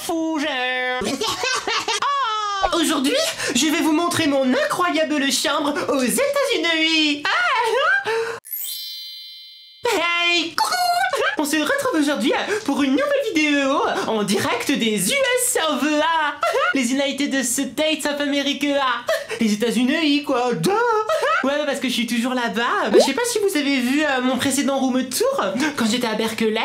Fougère. Aujourd'hui, je vais vous montrer mon incroyable chambre aux États-Unis. Hey, coucou! On se retrouve aujourd'hui pour une nouvelle vidéo en direct des US of A. Les United States of America. Les États-Unis, quoi. Duh. Ouais, parce que je suis toujours là-bas. Je sais pas si vous avez vu mon précédent room tour quand j'étais à Berkeley.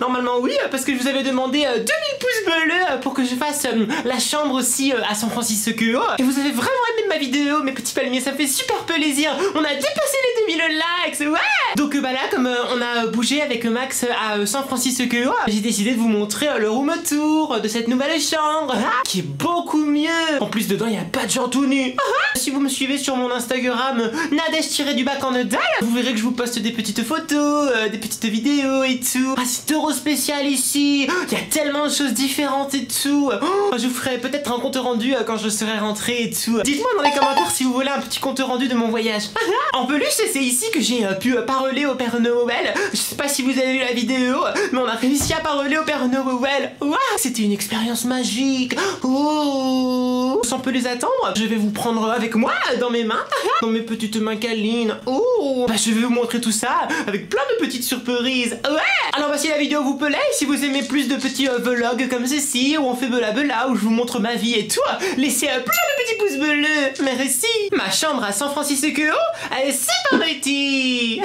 Normalement, oui, parce que je vous avais demandé 2000 pouces bleus pour que je fasse la chambre aussi à San Francisco. Et vous avez vraiment aimé ma vidéo, mes petits palmiers, ça me fait super plaisir. On a dépassé les 2000 likes, ouais. Donc bah là, comme on a bougé avec Max à San Francisco, j'ai décidé de vous montrer le room tour de cette nouvelle chambre qui est beaucoup mieux. En plus, dedans, il n'y a pas de gens tout nus. Si vous me suivez sur mon Instagram, Nadège-du-bas en Edal, vous verrez que je vous poste des petites photos, des petites vidéos et tout. Ah, c'est trop spécial ici. Il y a tellement de choses différentes et tout. Je vous ferai peut-être un compte rendu quand je serai rentré et tout. Dites-moi dans les commentaires si vous voulez un petit compte rendu de mon voyage. En plus, c'est ici que j'ai pu parler au Père Noël. Je sais pas si vous avez vu la vidéo, mais on a réussi à parler au Père Noël. Wow, c'était une expérience magique. Oh, sans plus les attendre, je vais vous prendre avec moi dans mes mains, dans mes petites mains câlines. Oh, bah, je vais vous montrer tout ça avec plein de petites surprises. Ouais. Alors bah, si la vidéo vous plaît, si vous aimez plus de petits vlogs comme ceci, où on fait bela où je vous montre ma vie et tout, laissez plein de petits pouces bleus. Merci. Ma chambre à San Francisco, allez, c'est parti.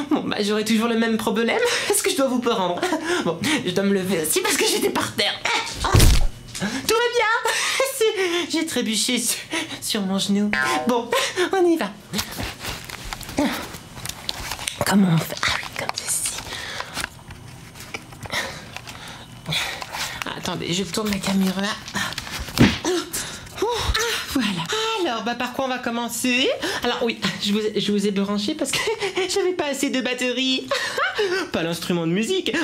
Bon bah j'aurai toujours le même problème. Est-ce que je dois vous prendre? Bon, je dois me lever aussi parce que j'étais par terre. Tout va bien. J'ai trébuché sur mon genou. Bon, on y va. Comment on fait? Ah oui, comme ceci. Attendez, je tourne la caméra. Voilà. Alors, bah par quoi on va commencer? Alors oui, je vous ai branché parce que j'avais pas assez de batterie. Pas l'instrument de musique.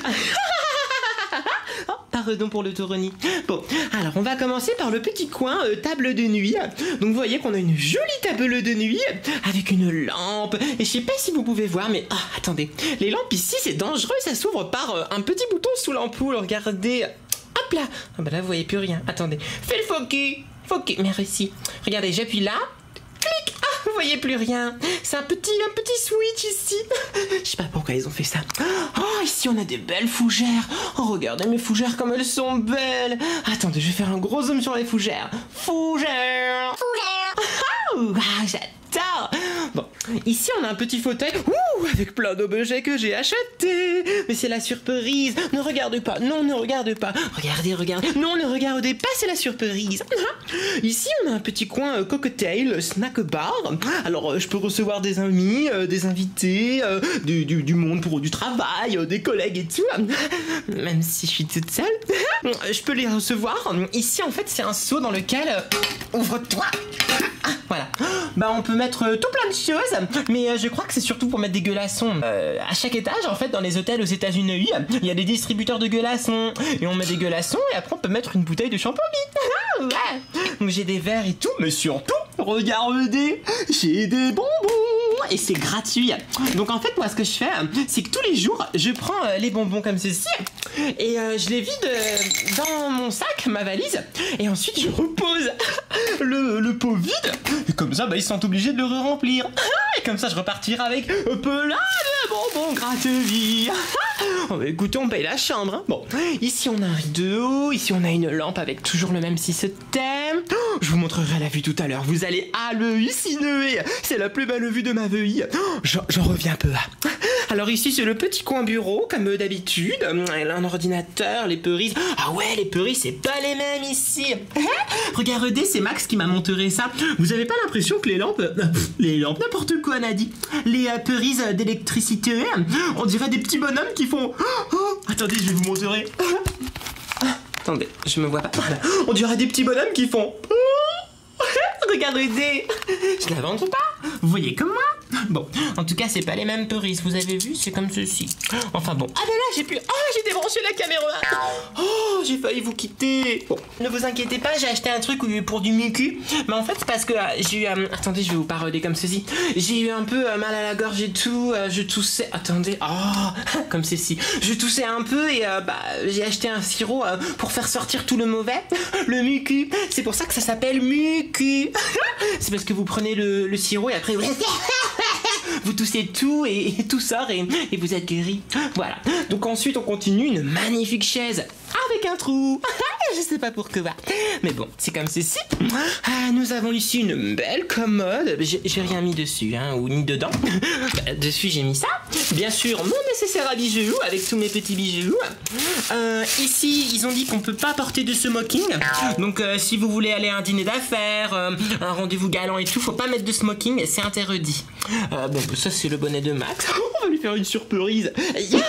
Oh, pardon pour le tournis. Bon, alors on va commencer par le petit coin table de nuit. Donc vous voyez qu'on a une jolie table de nuit avec une lampe. Et je sais pas si vous pouvez voir, mais attendez, les lampes ici c'est dangereux, ça s'ouvre par un petit bouton sous l'ampoule. Regardez. Hop là. Ah bah là vous voyez plus rien. Attendez. Fais le focus. Focus. Merci. Regardez, j'appuie là. Clic. Ah, vous voyez plus rien. C'est un petit switch ici. Je sais pas pourquoi ils ont fait ça. Oh, ici on a des belles fougères. Oh, regardez mes fougères comme elles sont belles. Attendez, je vais faire un gros zoom sur les fougères. Fougères. Fougères. Ah, j'adore. Bon, ici on a un petit fauteuil. Ouh, avec plein d'objets que j'ai achetés. Mais c'est la surprise. Ne regarde pas. Non, ne regarde pas. Regardez, regardez. Non, ne regardez pas, c'est la surprise. Ici on a un petit coin cocktail, snack bar. Alors je peux recevoir des amis, des invités, du monde pour du travail, des collègues et tout. Même si je suis toute seule, je peux les recevoir. Ici en fait c'est un seau dans lequel ouvre-toi. Voilà. Bah on peut mettre tout plein de choses, mais je crois que c'est surtout pour mettre des glaçons. À chaque étage, en fait, dans les hôtels aux États-Unis, il y a des distributeurs de glaçons. Et on met des glaçons et après on peut mettre une bouteille de shampoing. Ouais. Donc j'ai des verres et tout, mais surtout, regardez, j'ai des bonbons. Et c'est gratuit. Donc en fait moi ce que je fais c'est que tous les jours je prends les bonbons comme ceci et je les vide dans mon sac, ma valise, et ensuite je repose le pot vide et comme ça bah, ils sont obligés de le remplir et comme ça je repartirai avec plein de bonbons gratuits. Oh, bah, écoutez, on paye la chambre hein. Bon, ici on a un rideau, ici on a une lampe avec toujours le même système. Je vous montrerai la vue tout à l'heure, vous allez halluciner. C'est la plus belle vue de ma vie. J'en reviens peu. Alors ici c'est le petit coin bureau comme d'habitude. Un ordinateur, les peurises. Ah ouais, les peurises c'est pas les mêmes ici. Regardez, c'est Max qui m'a montré ça. Vous avez pas l'impression que les lampes n'importe quoi Nadie, les peurises d'électricité, on dirait des petits bonhommes qui font attendez, je vais vous montrer. Attendez, je me vois pas. Voilà. On dirait des petits bonhommes qui font regardez. Je l'invente pas. Vous voyez comme moi. Bon, en tout cas, c'est pas les mêmes Peuris. Vous avez vu, c'est comme ceci. Enfin bon. Ah ben là, j'ai pu... Ah, j'ai débranché la caméra. Oh, j'ai failli vous quitter. Bon, ne vous inquiétez pas, j'ai acheté un truc pour du mucu. Mais en fait, c'est parce que j'ai eu... attendez, je vais vous parler comme ceci. J'ai eu un peu mal à la gorge et tout. Je toussais... Attendez. Oh, comme ceci. Je toussais un peu et j'ai acheté un sirop pour faire sortir tout le mauvais. Le mucu. C'est pour ça que ça s'appelle mucu. C'est parce que vous prenez le sirop et après... Vous toussez tout et tout sort et vous êtes guéri. Voilà. Donc ensuite on continue, une magnifique chaise avec un trou. Je sais pas pourquoi. Mais bon, c'est comme ceci. Nous avons ici une belle commode. J'ai rien mis dessus, ou ni dedans. Dessus j'ai mis ça. Bien sûr, mon nécessaire à bijoux avec tous mes petits bijoux. Ici, ils ont dit qu'on peut pas porter de smoking. Donc si vous voulez aller à un dîner d'affaires, un rendez-vous galant et tout, faut pas mettre de smoking, c'est interdit. Bon, ça c'est le bonnet de Max. On va lui faire une surprise. Yeah.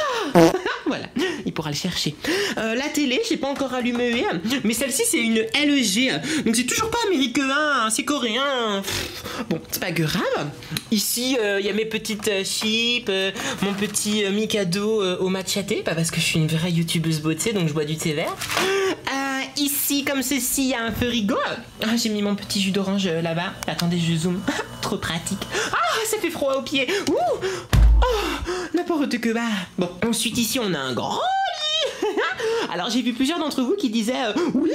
Voilà, il pourra le chercher. La télé, j'ai pas encore allumé, mais celle-ci c'est une LG. Donc c'est toujours pas américain, c'est coréen. Bon, c'est pas grave. Ici, il y a mes petites chips, mon petit Mikado au matcha thé, pas parce que je suis une vraie youtubeuse beauté, donc je bois du thé vert. Ici, comme ceci, il y a un frigo. J'ai mis mon petit jus d'orange là-bas. Attendez, je zoome. Trop pratique. Ça fait froid aux pieds. Ouh. N'importe que. Bon, ensuite ici, on a un grand lit. Alors, j'ai vu plusieurs d'entre vous qui disaient oui,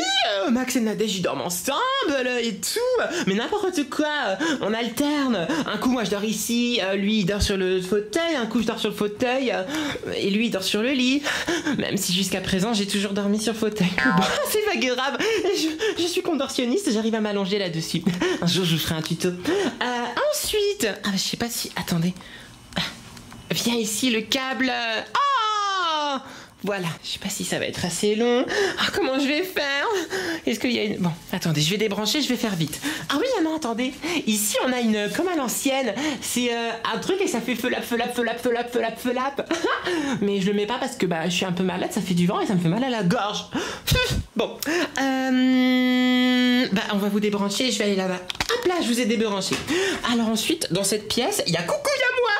Max et Nadège, ils dorment ensemble et tout. Mais n'importe quoi. On alterne. Un coup, moi, je dors ici. Lui, il dort sur le fauteuil. Un coup, je dors sur le fauteuil. Et lui, il dort sur le lit. Même si jusqu'à présent, j'ai toujours dormi sur le fauteuil. Bon, c'est pas grave. Je suis contorsionniste. J'arrive à m'allonger là-dessus. Un jour, je vous ferai un tuto. Ensuite... je sais pas si... Attendez. Viens ici, le câble. Oh, voilà. Je sais pas si ça va être assez long. Comment je vais faire? Est-ce qu'il y a une... Bon, attendez, je vais débrancher, je vais faire vite. Oui, non, attendez. Ici, on a une... Comme à l'ancienne. C'est un truc et ça fait felap. Mais je le mets pas parce que je suis un peu malade, ça fait du vent et ça me fait mal à la gorge. Bon. On va vous débrancher et je vais aller là-bas. Hop là, je vous ai débranché. Alors ensuite, dans cette pièce, il y a coucou, il y a moi.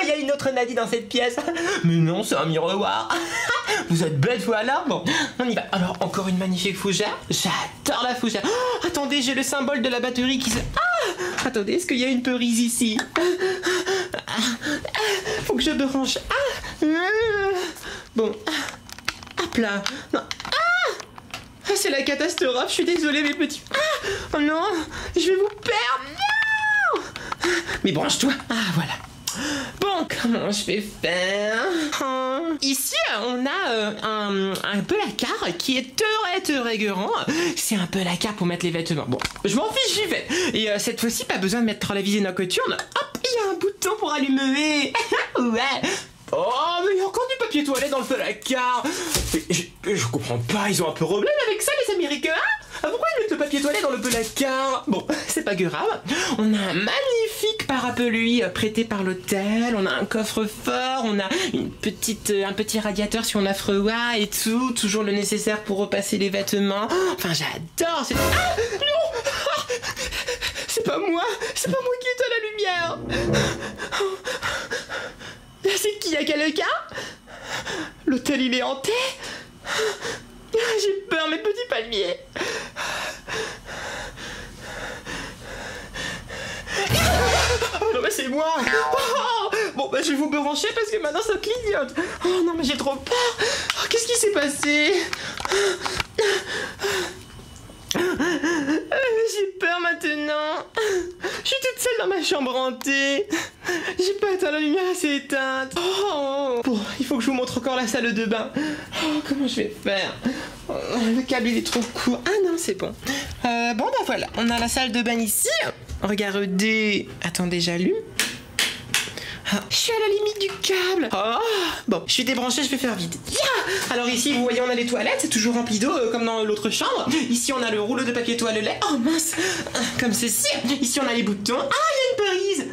Il y a une autre Nadie dans cette pièce. Mais non, c'est un miroir. Vous êtes bête, voilà. Bon, on y va. Alors, encore une magnifique fougère. J'adore la fougère. Attendez, j'ai le symbole de la batterie qui se... Attendez, est-ce qu'il y a une Peurise ici? Faut que je branche. Bon. Hop là. Non. C'est la catastrophe. Je suis désolée, mes petits... Oh non, je vais vous perdre. Non. Mais branche-toi. Voilà. Bon, comment je vais faire? Ici, on a un placard qui est très grand. C'est un placard pour mettre les vêtements. Bon, je m'en fiche, j'y vais. Et cette fois-ci, pas besoin de mettre la visée nocturne. Hop, il y a un bouton pour allumer. Ouais. Oh, mais il y a encore du papier toilette dans le placard. Je comprends pas, ils ont un problème avec ça, les Américains. Pourquoi ils mettent le papier toilette dans le placard? Bon, c'est pas grave. On a un magnifique parapluie prêté par l'hôtel. On a un coffre-fort. On a un petit radiateur si on a froid et tout. Toujours le nécessaire pour repasser les vêtements. Enfin, j'adore. Non. C'est pas moi. C'est pas moi qui éteins la lumière. C'est qui? À quel cas? L'hôtel, il est hanté? J'ai peur, mes petits palmiers. Non mais c'est moi. Bon je vais vous brancher parce que maintenant ça clignote. Oh non mais j'ai trop peur. Qu'est-ce qui s'est passé? J'ai peur maintenant. Je suis toute seule dans ma chambre hantée. J'ai pas éteint la lumière assez éteinte. Bon, il faut que je vous montre encore la salle de bain. Comment je vais faire? Le câble il est trop court. Non, c'est bon. Voilà, on a la salle de bain ici. Regardez. Attendez, j'allume. Je suis à la limite du câble. Bon, je suis débranchée, je vais faire vite. Alors ici, vous voyez, on a les toilettes, c'est toujours rempli d'eau comme dans l'autre chambre. Ici, on a le rouleau de papier toilette. Oh mince, comme ceci. Ici, on a les boutons. Il y a une Peurise.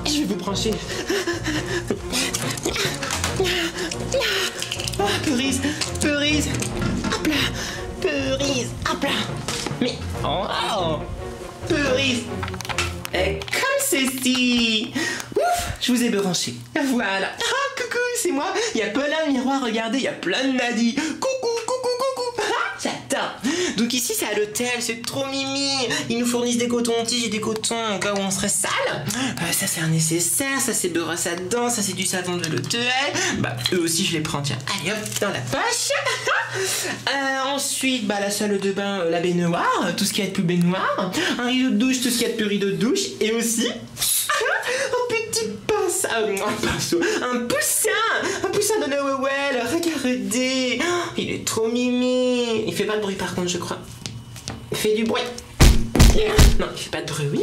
Je vais vous brancher. Peurise. Hop là. Peurise. Hop là. Mais Peurise. Comme Cécile. Ouf, je vous ai branché. Voilà. Ah, coucou, c'est moi. Il y a plein de miroirs, regardez, il y a plein de Nadie. Coucou, coucou, coucou. Ah, j'adore. Donc ici, c'est à l'hôtel, c'est trop mimi. Ils nous fournissent des cotons-tiges et des cotons au cas où on serait sale. Ça, c'est un nécessaire. Ça, c'est brosse à dents. Ça, c'est du savon de l'hôtel. Bah, eux aussi, je les prends. Tiens, allez hop, dans la poche. Ensuite, bah, la salle de bain, la baignoire, tout ce qui est plus baignoire. Un rideau de douche, tout ce qui est plus rideau de douche. Et aussi, un petit pinceau, un poussin de Noël. Regardez, il est trop mimi. Il fait pas de bruit par contre, je crois. Il fait du bruit. Non, il fait pas de bruit.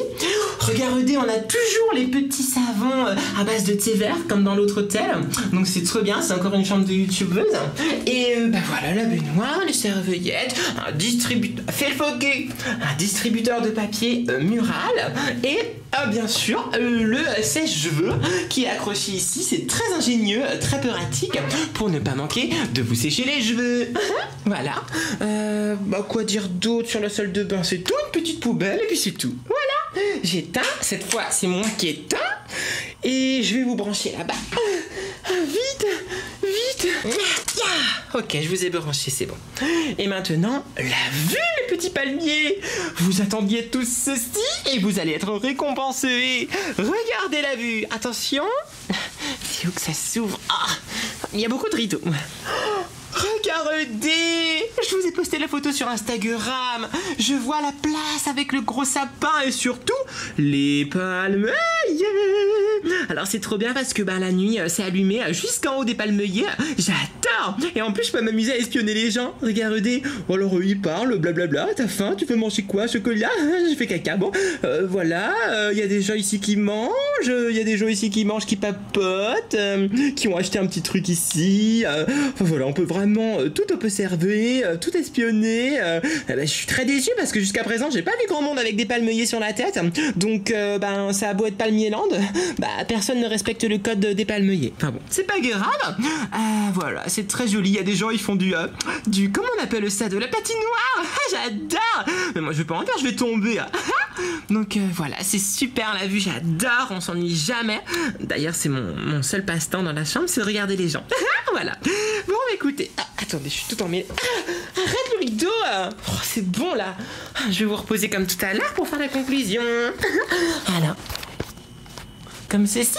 Regardez, on a toujours les petits savons à base de thé vert comme dans l'autre hôtel. Donc c'est trop bien, c'est encore une chambre de youtubeuse. Et bah voilà, la baignoire, les serviettes, un distributeur, un distributeur de papier mural et bien sûr le sèche-cheveux qui est accroché ici. C'est très ingénieux, très pratique pour ne pas manquer de vous sécher les cheveux. Voilà. Bah quoi dire d'autre sur la salle de bain? C'est tout, une petite poubelle et puis c'est tout. Voilà. J'éteins. Cette fois, c'est moi qui éteins. Et je vais vous brancher là-bas. Vite, vite. Ok, je vous ai branché, c'est bon. Et maintenant, la vue, les petits palmiers. Vous attendiez tous ceci et vous allez être récompensés. Regardez la vue. Attention. C'est où que ça s'ouvre? Il y a beaucoup de rideaux. Regardez! Je vous ai posté la photo sur Instagram. Je vois la place avec le gros sapin et surtout les palmeiers. Alors c'est trop bien parce que la nuit c'est allumé jusqu'en haut des palmeiers. J'adore! Et en plus je peux m'amuser à espionner les gens. Regardez. Alors ils parlent, blablabla. T'as faim? Tu veux manger quoi? Chocolat? J'ai fait caca. Bon, voilà. Il y a des gens ici qui mangent. Il y a des gens ici qui mangent, qui papotent, qui ont acheté un petit truc ici. Enfin voilà, on peut vraiment tout observer, tout espionner. Je suis très déçu parce que jusqu'à présent j'ai pas vu grand monde avec des palmeiers sur la tête. Donc ça a beau être Palmierland, personne ne respecte le code des palmeiers. Enfin bon, c'est pas grave. Voilà, c'est très joli. Il y a des gens, ils font du comment on appelle ça, de la patinoire. J'adore. Mais moi je vais pas en faire, je vais tomber. Donc voilà, c'est super la vue, j'adore, on s'ennuie jamais. D'ailleurs c'est mon seul passe-temps dans la chambre, c'est de regarder les gens. Voilà. Bon écoutez, attendez, je suis tout emmêlée. Arrête le rideau. C'est bon là. Je vais vous reposer comme tout à l'heure pour faire la conclusion. Alors, comme ceci.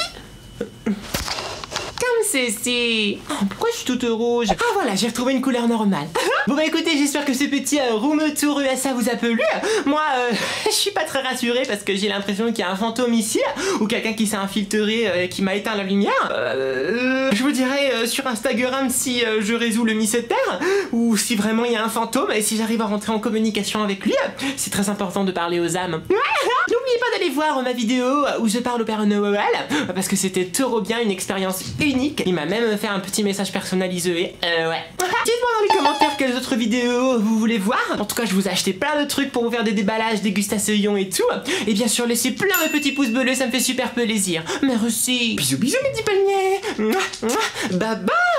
Comme ceci. Pourquoi je suis toute rouge? Voilà, j'ai retrouvé une couleur normale. Bon écoutez, j'espère que ce petit room tour USA vous a plu. Moi, je suis pas très rassurée parce que j'ai l'impression qu'il y a un fantôme ici ou quelqu'un qui s'est infiltré et qui m'a éteint la lumière. Je vous dirai sur Instagram si je résous le mystère ou si vraiment il y a un fantôme et si j'arrive à rentrer en communication avec lui. C'est très important de parler aux âmes. N'oubliez pas d'aller voir ma vidéo où je parle au Père Noël parce que c'était trop bien, une expérience unique. Il m'a même fait un petit message personnalisé. Ouais. Dites-moi dans les commentaires quelles autres vidéos vous voulez voir. En tout cas, je vous ai acheté plein de trucs pour vous faire des déballages, dégustations et tout. Et bien sûr, laissez plein de petits pouces bleus, ça me fait super plaisir. Merci. Bisous, bisous mes petits palmiers. Bye bye.